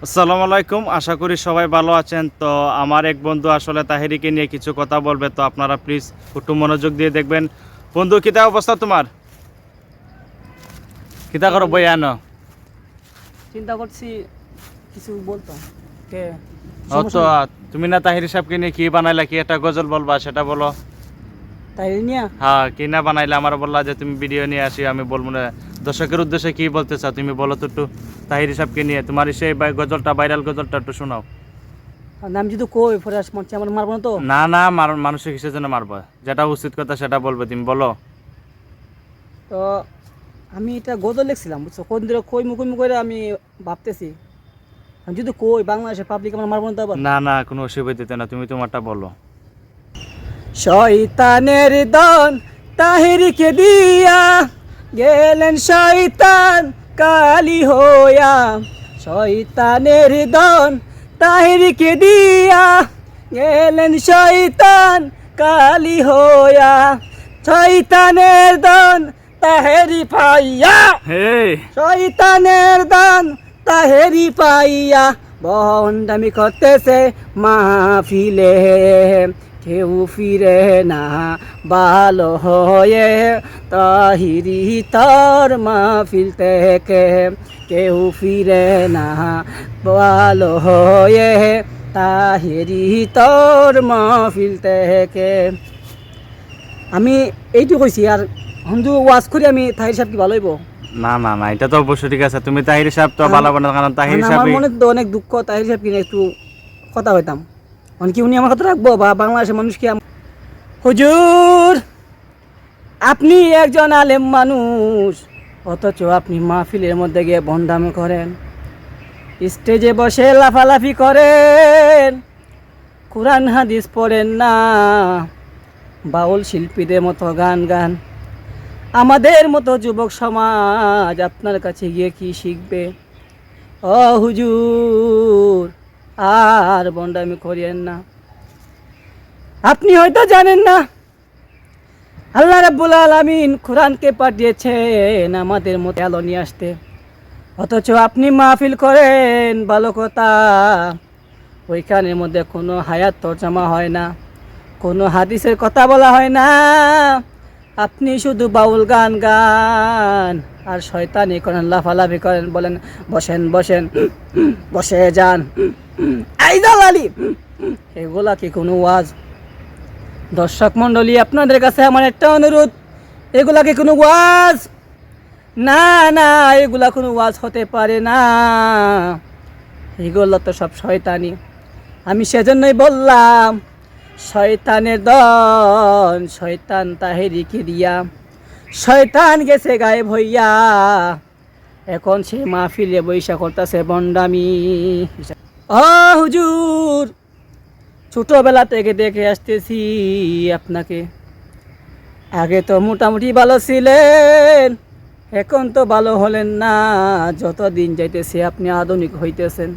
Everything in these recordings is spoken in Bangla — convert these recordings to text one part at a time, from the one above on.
আসসালামু আলাইকুম, আশা করি সবাই ভালো আছেন। তো আমার এক বন্ধু আসলে তাহেরিকে নিয়ে কিছু কথা বলবে, তো আপনারা প্লিজ একটু মনোযোগ দিয়ে দেখবেন। বন্ধু, কিতা অবস্থা তোমার? কিতা করো বই আনো? চিন্তা করছি কিছু বলতো কে ও তো তুমি না তাহির সাহেবকে নিয়ে কি বানাইলা, কি একটা গজল বলবা সেটা বলো। তাই নিয়ে হ্যাঁ, কি না বানাইলে আমার বললা যে তুমি ভিডিও নিয়ে আসি, আমি বলবো না। দর্শকের উদ্দেশ্যে কি বলতে চাও তুমি বলো তো একটু, তাহির সাহেবকে নিয়ে তোমার সেই গজলটা, ভাইরাল গজলটা একটু শোনাও। নাম যদি কই পরে মরছে আমার মারবো না তো। না না, মানুষের কিসের জন্য মারবা, যেটা উচিত কথা সেটা বলবে, তুমি বলো। তো আমি এটা গজল লিখছিলাম বুঝছো, কোন দিন কই মুকুই করে আমি ভাবতেছি আমি যদি কই বাংলাদেশের পাবলিক আমার মারবো না তো আবার। না না, কোনো অসুবিধা না, তুমি তোমারটা বলো। শয়তানের দন তাহেরিকে দিয়া গেলেন শয়তান কালি হইয়া। শয়তানের দন তাহেরিকে দিয়া গেলেন শয়তান কালি হইয়া। শয়তানের দন তাহেরি পাইয়া, হে, শয়তানের দান তাহেরি পাইয়া বন্ডামি করতেছে মাহফিলে। কেউ ফিরে না ভালো হয়ে তাহিরি তার মাহফিল থেকে। কেউ ফিরে না ভালো হয়ে তাহিরি তার মাহফিল থেকে। আমি এইটু কইছি, আর হিন্দু ওয়াজ করি আমি তাহির সাহেব কি ভালো হইব? না না না, এটা তো অবশ্যই ঠিক আছে, তুমি তাহির সাহেব তো ভালো না, কারণ তাহির আমার সাহেব মনে তো অনেক দুঃখ, তাহির সাহেব কিনে একটু কথা হইতাম, মানে কি উনি আমার কথা রাখবো বা বাংলাদেশের মানুষ কি হুজুর আপনি একজন আলেম মানুষ, অথচ আপনি মাহফিলের মধ্যে গিয়ে ভণ্ডামি করেন, স্টেজে বসে লাফালাফি করেন, কোরআন হাদিস পড়েন না, বাউল শিল্পীদের মতো গান গান। আমাদের মতো যুবক সমাজ আপনার কাছে গিয়ে কি শিখবে? ও হুজুর আর বন্ডামি করিয়েন না। আপনি হয়তো জানেন না আল্লাহ রাব্বুল আলামিন কোরআনকে পাঠিয়েছেন আমাদের মতো আলো নিয়ে আসতে, অথচ আপনি মাহফিল করেন ভালো কথা, ওইখানের মধ্যে কোনো হায়াত তরজমা হয় না, কোনো হাদিসের কথা বলা হয় না, আপনি শুধু বাউল গান গান আর শয়তানি করেন, লাফালাফি করেন, বলেন বসেন বসেন বসে যান এই দালালি। এগুলা কি কোনো ওয়াজ? দর্শক মণ্ডলী, আপনাদের কাছে আমার একটা অনুরোধ, এগুলা কি কোনো ওয়াজ? না না, এগুলা কোনো ওয়াজ হতে পারে না, এগুলো তো সব শয়তানি। আমি সেজন্যই বললাম শয়তানের দন শয়তান তাহেরিকে দিয়া, শয়তান গেছে গায়েব হইয়া, এখন সে মাহফিলে বৈশা করতেছে বন্ডামি। ও হুজুর, ছোটবেলা থেকে দেখে আসতেছি আপনাকে, আগে তো মোটামুটি ভালো ছিলেন, এখন তো ভালো হলেন না, যত দিন যাইতেছে আপনি আধুনিক হইতেছেন।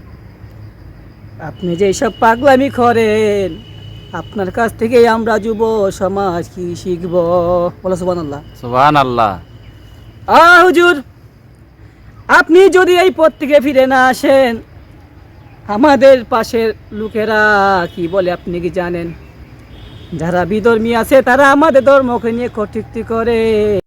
আপনি যে সব পাগলামি করেন, আপনার কাছ থেকেই আমরা যুব সমাজ কি শিখব? বলো সুবহানাল্লাহ। সুবহানাল্লাহ। হুজুর আপনি যদি এই পথ থেকে ফিরে না আসেন, আমাদের পাশের লোকেরা কি বলে আপনি কি জানেন? যারা বিধর্মী আছে তারা আমাদের ধর্মকে নিয়ে কটূক্তি করে।